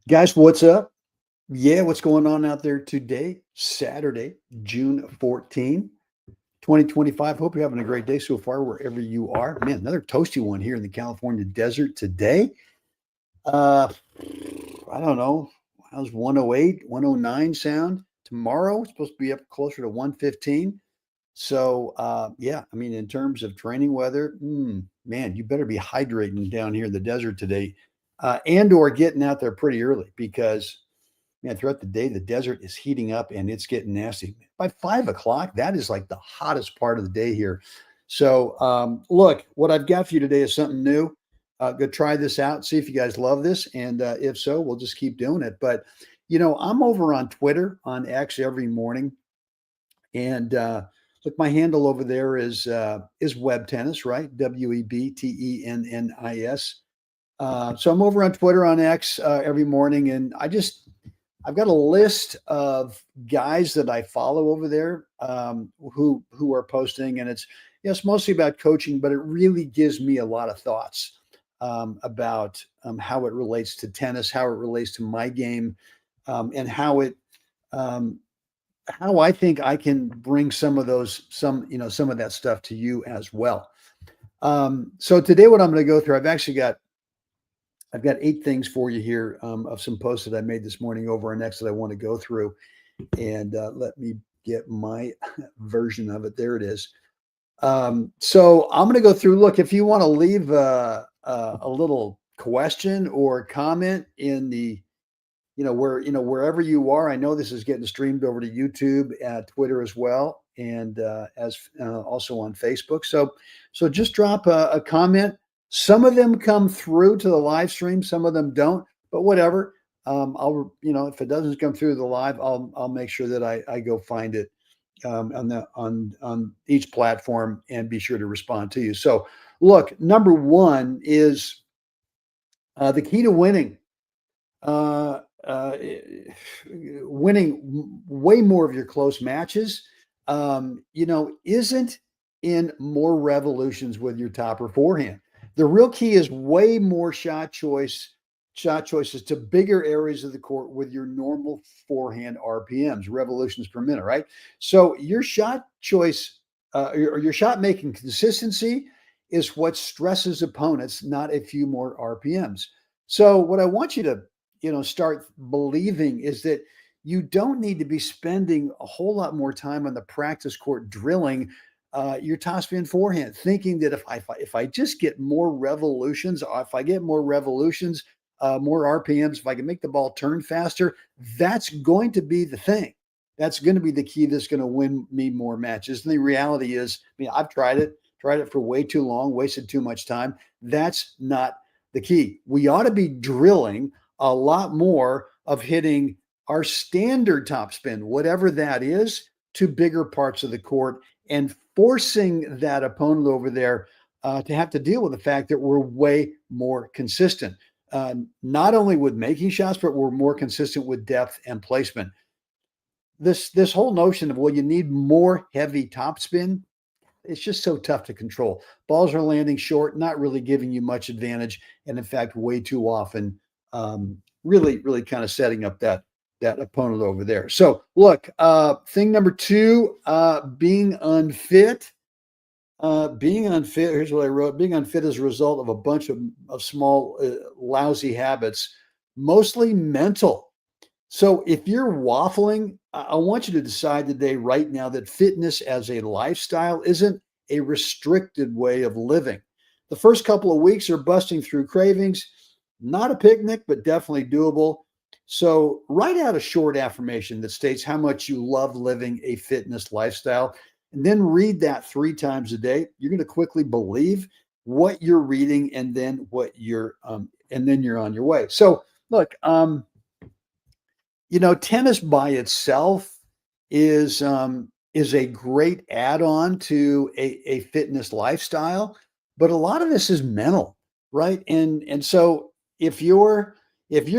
Guys, what's up? Yeah, what's going on out there today? Saturday, June 14, 2025. Hope you're having a great day so far, wherever you are. Man, another toasty one here in the California desert today. Uh, I don't know. How's 108, 109 sound? Tomorrow, it's supposed to be up closer to 115. So, yeah, I mean, in terms of training weather, man, you better be hydrating down here in the desert today, and or getting out there pretty early because man, throughout the day, the desert is heating up and it's getting nasty. By 5 o'clock, that is like the hottest part of the day here. So, look, what I've got for you today is something new. Go try this out, see if you guys love this. And if so, we'll just keep doing it. But, I'm over on Twitter, on X every morning. And look, my handle over there is Web Tennis, right? WEBTENNIS. So I'm over on Twitter on X every morning, and I've got a list of guys that I follow over there who are posting, and it's yes mostly about coaching, but it really gives me a lot of thoughts about how it relates to tennis, how it relates to my game, and um, how I think I can bring some of that stuff to you as well. So today, what I'm going to go through, I've got 8 things for you here of some posts that I made this morning over on X that I want to go through. And let me get my version of it. There it is. So I'm going to go through. Look, if you want to leave a little question or comment in the, wherever you are. I know this is getting streamed over to YouTube, Twitter as well, and as also on Facebook. So just drop a comment. Some of them come through to the live stream, some of them don't, but whatever. If it doesn't come through the live, I'll make sure that I go find it on each platform and be sure to respond to you. So, look, number one is the key to winning. Uh, Winning way more of your close matches, isn't in more revolutions with your top or forehand. The real key is way more shot choices to bigger areas of the court with your normal forehand RPMs, revolutions per minute, right? So your shot choice or your shot making consistency is what stresses opponents, not a few more RPMs. So what I want you to start believing is that you don't need to be spending a whole lot more time on the practice court drilling your topspin forehand, thinking that if I just get more revolutions, or if I get more revolutions, more RPMs, if I can make the ball turn faster, that's going to be the thing. That's going to be the key that's going to win me more matches. And the reality is, I mean, I've tried it for way too long, wasted too much time. That's not the key. We ought to be drilling a lot more of hitting our standard topspin, whatever that is, to bigger parts of the court and forcing that opponent over there to have to deal with the fact that we're way more consistent, not only with making shots, but we're more consistent with depth and placement. This whole notion of, well, you need more heavy topspin, it's just so tough to control. Balls are landing short, not really giving you much advantage, and in fact, way too often, really, really kind of setting up that opponent over there. So, look, thing number two, being unfit. Being unfit. Here's what I wrote: being unfit is a result of a bunch of small, lousy habits, mostly mental. So if you're waffling, I want you to decide today, right now, that fitness as a lifestyle isn't a restricted way of living. The first couple of weeks are busting through cravings, not a picnic, but definitely doable. So write out a short affirmation that states how much you love living a fitness lifestyle, and then read that 3 times a day. You're going to quickly believe what you're reading, and then you're on your way. So look, tennis by itself is a great add-on to a fitness lifestyle, but a lot of this is mental, right? And so if you're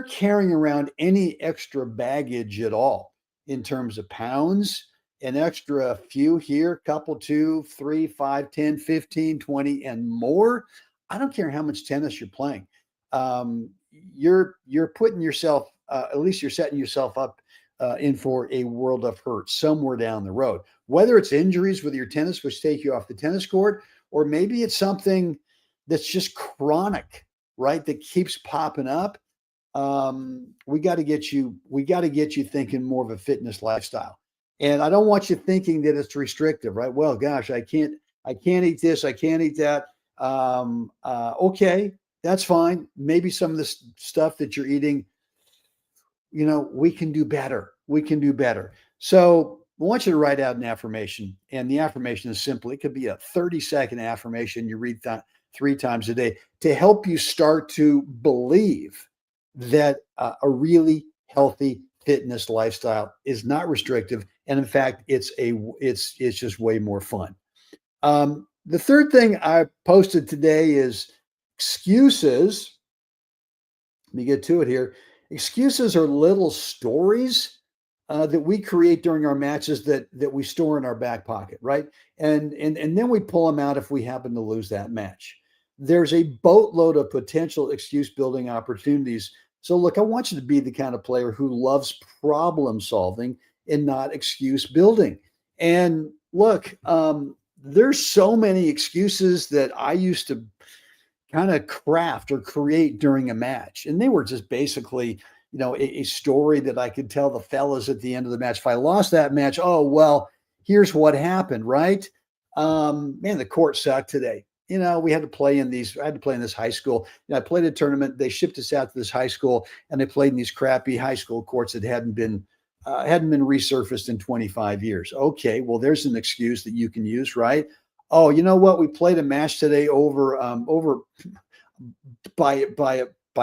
carrying around any extra baggage at all in terms of pounds, an extra few here, couple, 2, 3, 5, 10, 15, 20, and more, I don't care how much tennis you're playing. you're putting yourself, at least you're setting yourself up in for a world of hurt somewhere down the road. Whether it's injuries with your tennis, which take you off the tennis court, or maybe it's something that's just chronic, right? That keeps popping up. We got to get you thinking more of a fitness lifestyle. And I don't want you thinking that it's restrictive, right? Well, gosh, I can't eat this, I can't eat that. Okay, that's fine. Maybe some of this stuff that you're eating, we can do better. We can do better. So I want you to write out an affirmation. And the affirmation is simple. It could be a 30-second affirmation you read 3 times a day to help you start to believe that a really healthy fitness lifestyle is not restrictive. And in fact, it's just way more fun. The third thing I posted today is excuses. Let me get to it here. Excuses are little stories that we create during our matches that we store in our back pocket, right? And then we pull them out if we happen to lose that match. There's a boatload of potential excuse building opportunities. So look, I want you to be the kind of player who loves problem solving and not excuse building. And look, there's so many excuses that I used to kind of craft or create during a match. And they were just basically, a story that I could tell the fellas at the end of the match. If I lost that match, oh, well, here's what happened, right? Man, the court sucked today. We had to play in these, I had to play in this high school. I played a tournament. They shipped us out to this high school and they played in these crappy high school courts that hadn't been resurfaced in 25 years. Okay, well, there's an excuse that you can use, right? Oh, you know what? We played a match today over by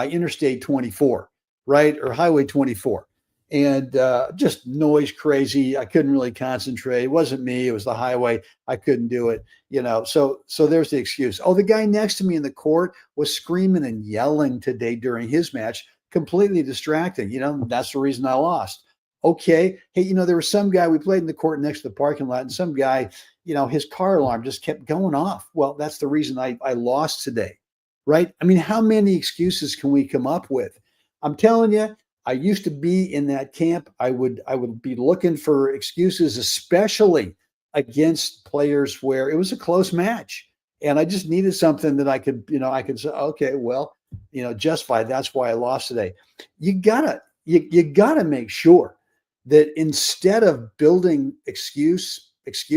Interstate 24, right, or Highway 24, and just noise crazy. I couldn't really concentrate. It wasn't me. It was the highway. I couldn't do it. So there's the excuse. Oh, the guy next to me in the court was screaming and yelling today during his match, completely distracting. That's the reason I lost. Okay. Hey, there was some guy, we played in the court next to the parking lot, and some guy, his car alarm just kept going off. Well, that's the reason I lost today, right? I mean, how many excuses can we come up with? I'm telling you, I used to be in that camp. I would be looking for excuses, especially against players where it was a close match. And I just needed something that I could say, okay, well, justify. That's why I lost today. You gotta make sure that instead of building excuse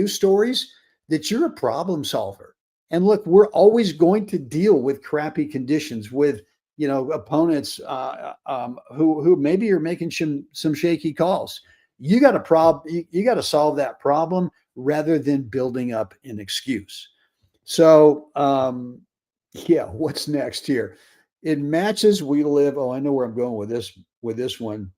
stories, that you're a problem solver. And look, we're always going to deal with crappy conditions, with opponents who maybe are making some shaky calls. You got you got to solve that problem rather than building up an excuse. So what's next here? In matches we live. Oh, I know where I'm going with this one.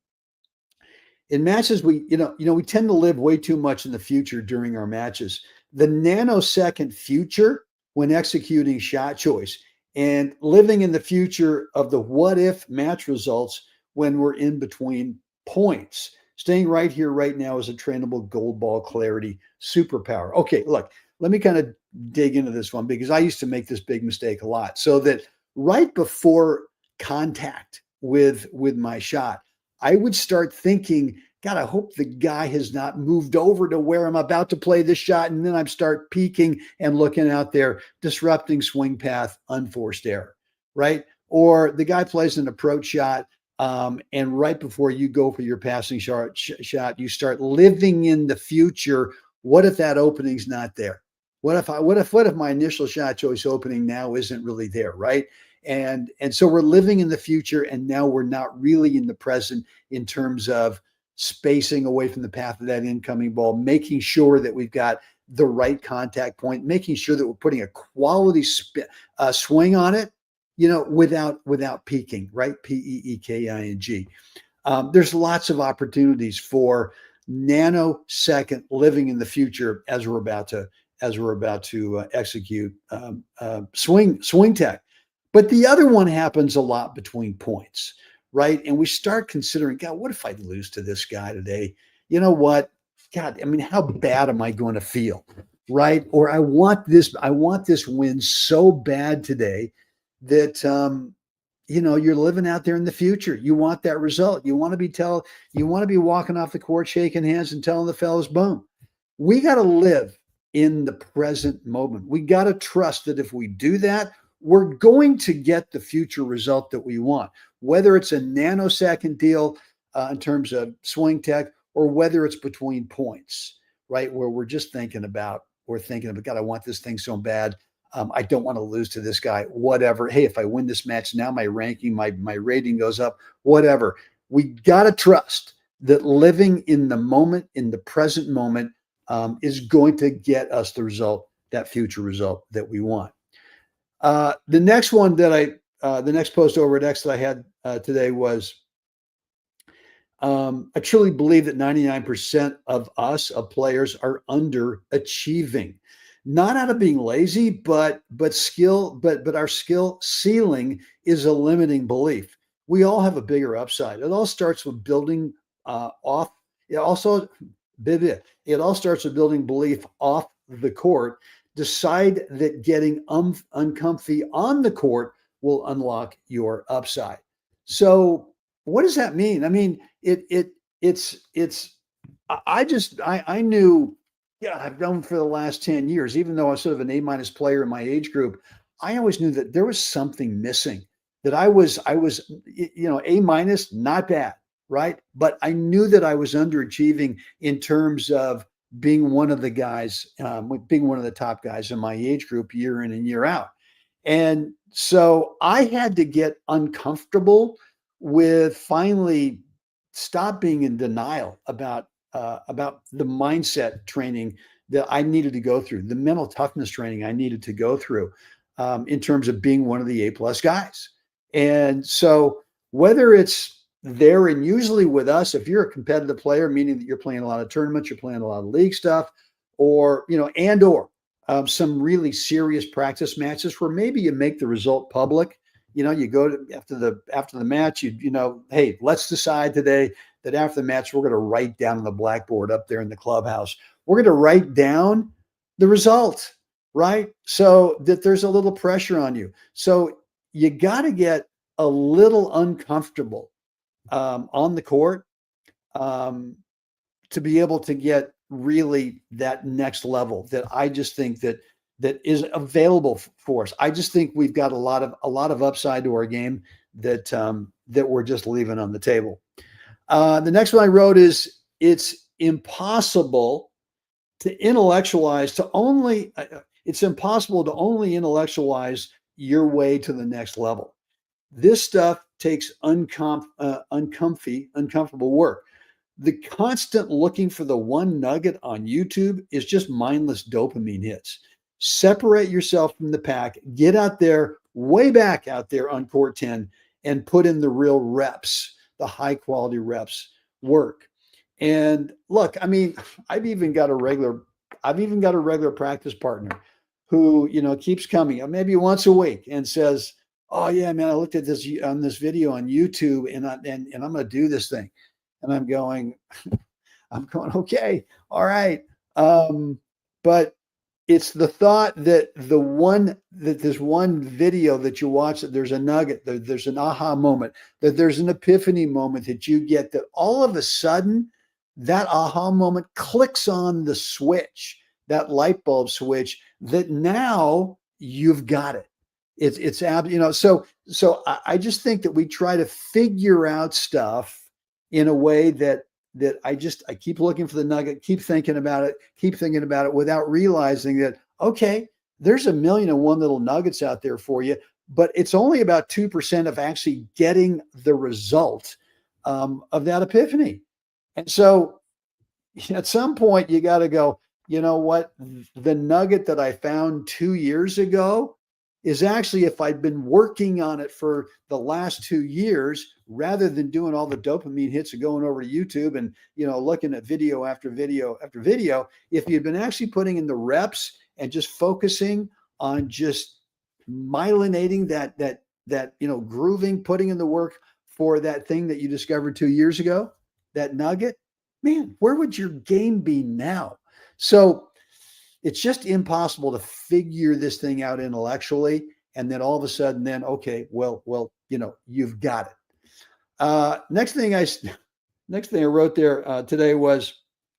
In matches, we tend to live way too much in the future during our matches. The nanosecond future when executing shot choice, and living in the future of the what if match results when we're in between points. Staying right here, right now is a trainable gold ball clarity superpower. Okay, look, let me kind of dig into this one because I used to make this big mistake a lot. So that right before contact with my shot, I would start thinking, God, I hope the guy has not moved over to where I'm about to play this shot. And then I start peeking and looking out there, disrupting swing path, unforced error, right? Or the guy plays an approach shot, and right before you go for your passing shot, you start living in the future. What if that opening's not there? What if my initial shot choice opening now isn't really there, right? And so we're living in the future, and now we're not really in the present in terms of spacing away from the path of that incoming ball, making sure that we've got the right contact point, making sure that we're putting a quality swing on it, without peaking, right? Peeking. There's lots of opportunities for nanosecond living in the future as we're about to execute swing tech. But the other one happens a lot between points, right? And we start considering, God, what if I lose to this guy today? You know what? God, I mean, how bad am I going to feel, right? Or I want this win so bad today that you're living out there in the future. You want that result. You want to be walking off the court, shaking hands and telling the fellas, boom. We got to live in the present moment. We got to trust that if we do that, we're going to get the future result that we want, whether it's a nanosecond deal in terms of swing tech, or whether it's between points, right? Where we're thinking about, God, I want this thing so bad. I don't want to lose to this guy, whatever. Hey, if I win this match, now my ranking, my rating goes up, whatever. We got to trust that living in the moment, in the present moment, is going to get us the result, that future result that we want. The next one the next post over at X that I had today was, I truly believe that 99% of players, are underachieving, not out of being lazy, but our skill ceiling is a limiting belief. We all have a bigger upside. It all starts with building off. It all starts with building belief off the court. Decide that getting uncomfy on the court will unlock your upside. So what does that mean? I mean, I knew, yeah, I've known for the last 10 years, even though I was sort of an A- player in my age group, I always knew that there was something missing, that I was, A-, not bad, right? But I knew that I was underachieving in terms of being one of the guys, being one of the top guys in my age group year in and year out. And so I had to get uncomfortable with finally stop being in denial about the mindset training that I needed to go through, the mental toughness training I needed to go through, in terms of being one of the A+ guys. And so whether it's there, and usually with us, if you're a competitive player, meaning that you're playing a lot of tournaments, you're playing a lot of league stuff, or some really serious practice matches where maybe you make the result public. You go to after the match, hey, let's decide today that after the match, we're going to write down on the blackboard up there in the clubhouse, we're going to write down the result, right? So that there's a little pressure on you. So you got to get a little uncomfortable on the court to be able to get really that next level that I just think that is available for us. I just think we've got a lot of upside to our game that we're just leaving on the table. The next one I wrote is, it's impossible to intellectualize it's impossible to only intellectualize your way to the next level. This stuff takes uncomfortable work. The constant looking for the one nugget on YouTube is just mindless dopamine hits. Separate yourself from the pack, get out there, way back out there on court 10, and put in the real reps, the high quality reps work. And look, I mean, I've even got a regular practice partner who, keeps coming maybe once a week and says, oh yeah, man, I looked at this video on YouTube, and I'm going to do this thing. And I'm going, okay, all right. But it's the thought that there's one video that you watch, that there's a nugget, there's an aha moment, that there's an epiphany moment that you get, that all of a sudden that aha moment clicks on the switch, that light bulb switch, that now you've got it. So I just think that we try to figure out stuff in a way that I keep looking for the nugget, keep thinking about it without realizing that, okay, there's 1,000,001 little nuggets out there for you, but it's only about 2% of actually getting the result of that epiphany. And so at some point you got to go, you know what? The nugget that I found 2 years ago is actually, if I'd been working on it for the last 2 years, rather than doing all the dopamine hits of going over to YouTube and, looking at video after video after video, if you'd been actually putting in the reps and just focusing on just myelinating that grooving, putting in the work for that thing that you discovered 2 years ago, that nugget, man, where would your game be now? So it's just impossible to figure this thing out intellectually. And then all of a sudden, then, okay, well, you've got it. Next thing I wrote there today was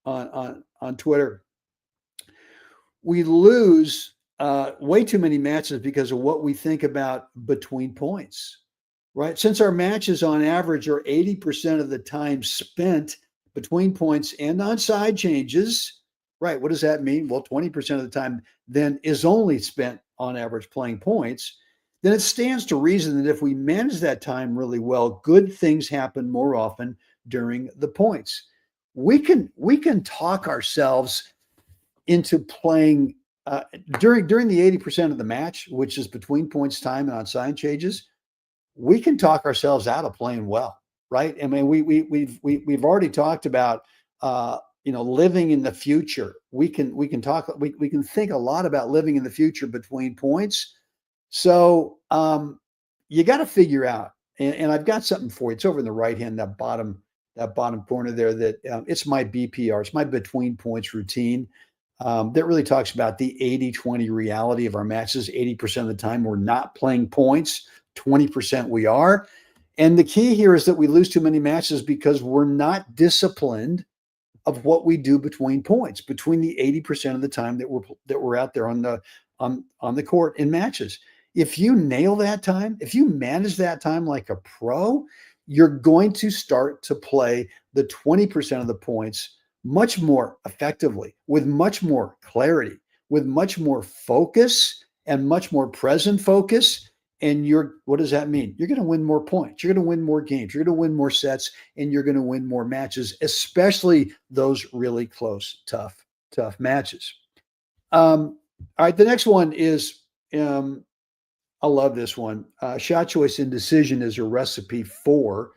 on Twitter. We lose way too many matches because of what we think about between points, right? Since our matches on average are 80% of the time spent between points and on side changes, right? What does that mean? Well, 20% of the time then is only spent on average playing points. Then it stands to reason that if we manage that time really well, good things happen more often during the points. We can talk ourselves into playing during the 80% of the match, which is between points time and on side changes. We can talk ourselves out of playing well, right? I mean, we've already talked about living in the future. We can think a lot about living in the future between points. So you got to figure out, and I've got something for you. It's over in the right hand, that bottom corner there. That it's my BPR. It's my between points routine. That really talks about the 80-20 reality of our matches. 80% of the time we're not playing points, 20% we are. And the key here is that we lose too many matches because we're not disciplined of what we do between points, between the 80% of the time that we're out there on the court in matches. If you nail that time, if you manage that time like a pro, you're going to start to play the 20% of the points much more effectively, with much more clarity, with much more focus and much more present focus. And what does that mean? You're going to win more points. You're going to win more games. You're going to win more sets, and you're going to win more matches, especially those really close, tough matches. All right. The next one is, I love this one. Shot choice indecision is a recipe for,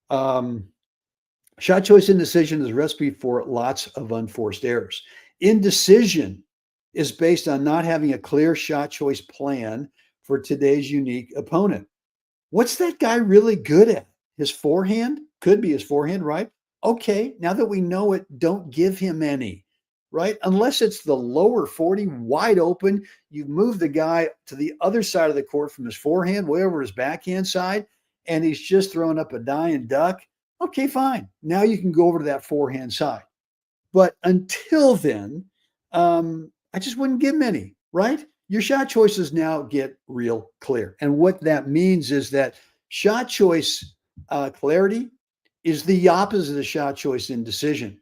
shot choice indecision is a recipe for lots of unforced errors. Indecision is based on not having a clear shot choice plan for today's unique opponent. What's that guy really good at? His forehand? Could be his forehand, right? Okay, now that we know it, don't give him any, right? Unless it's the lower 40 wide open, you move the guy to the other side of the court from his forehand, way over his backhand side, and he's just throwing up a dying duck. Okay, fine. Now you can go over to that forehand side. But until then, I just wouldn't give him any, right? Your shot choices now get real clear. And what that means is that shot choice clarity is the opposite of shot choice indecision.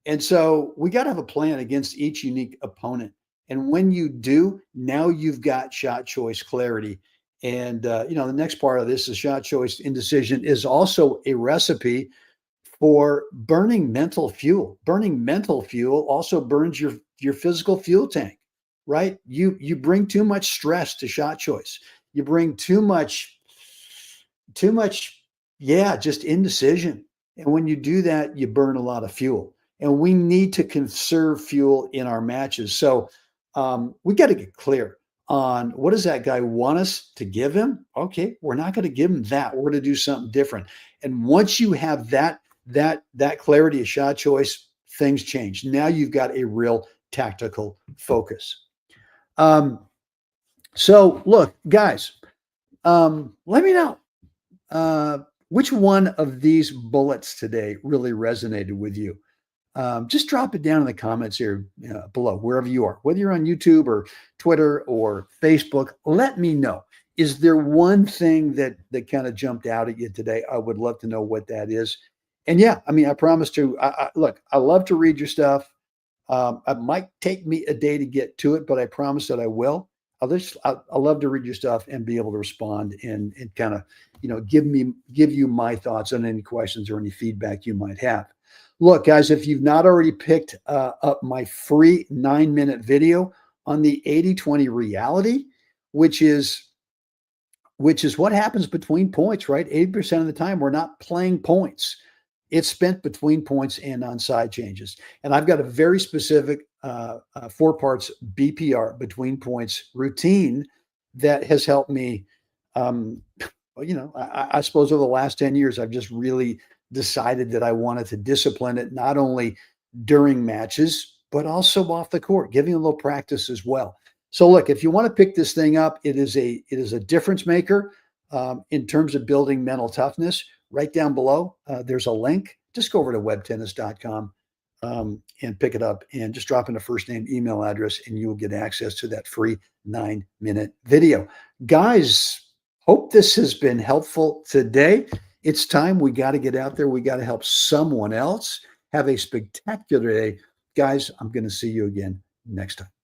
And so we got to have a plan against each unique opponent. And when you do, now you've got shot choice clarity. And, the next part of this is shot choice indecision is also a recipe for burning mental fuel. Burning mental fuel also burns your physical fuel tank, right? You bring too much stress to shot choice. You bring too much, just indecision. And when you do that, you burn a lot of fuel. And we need to conserve fuel in our matches. So we got to get clear on what does that guy want us to give him? Okay, we're not going to give him that. We're going to do something different. And once you have that clarity of shot choice, things change. Now you've got a real tactical focus. So look, guys, let me know which one of these bullets today really resonated with you. Just drop it down in the comments here below, wherever you are, whether you're on YouTube or Twitter or Facebook. Let me know. Is there one thing that kind of jumped out at you today? I would love to know what that is. And yeah, I mean, I promise to look. I love to read your stuff. It might take me a day to get to it, but I promise that I will. I love to read your stuff and be able to respond and kind of give you my thoughts on any questions or any feedback you might have. Look, guys, if you've not already picked up my free 9-minute video on the 80-20 reality, which is what happens between points, right? 80% of the time, we're not playing points. It's spent between points and on side changes. And I've got a very specific 4 parts BPR, between points routine, that has helped me. I suppose over the last 10 years, I've just really decided that I wanted to discipline it, not only during matches, but also off the court, giving a little practice as well. So look, if you want to pick this thing up, it is a difference maker in terms of building mental toughness. Right down below, there's a link. Just go over to webtennis.com and pick it up, and just drop in a first name, email address, and you will get access to that free 9-minute video. Guys, hope this has been helpful today. It's time. We got to get out there. We got to help someone else. Have a spectacular day. Guys, I'm going to see you again next time.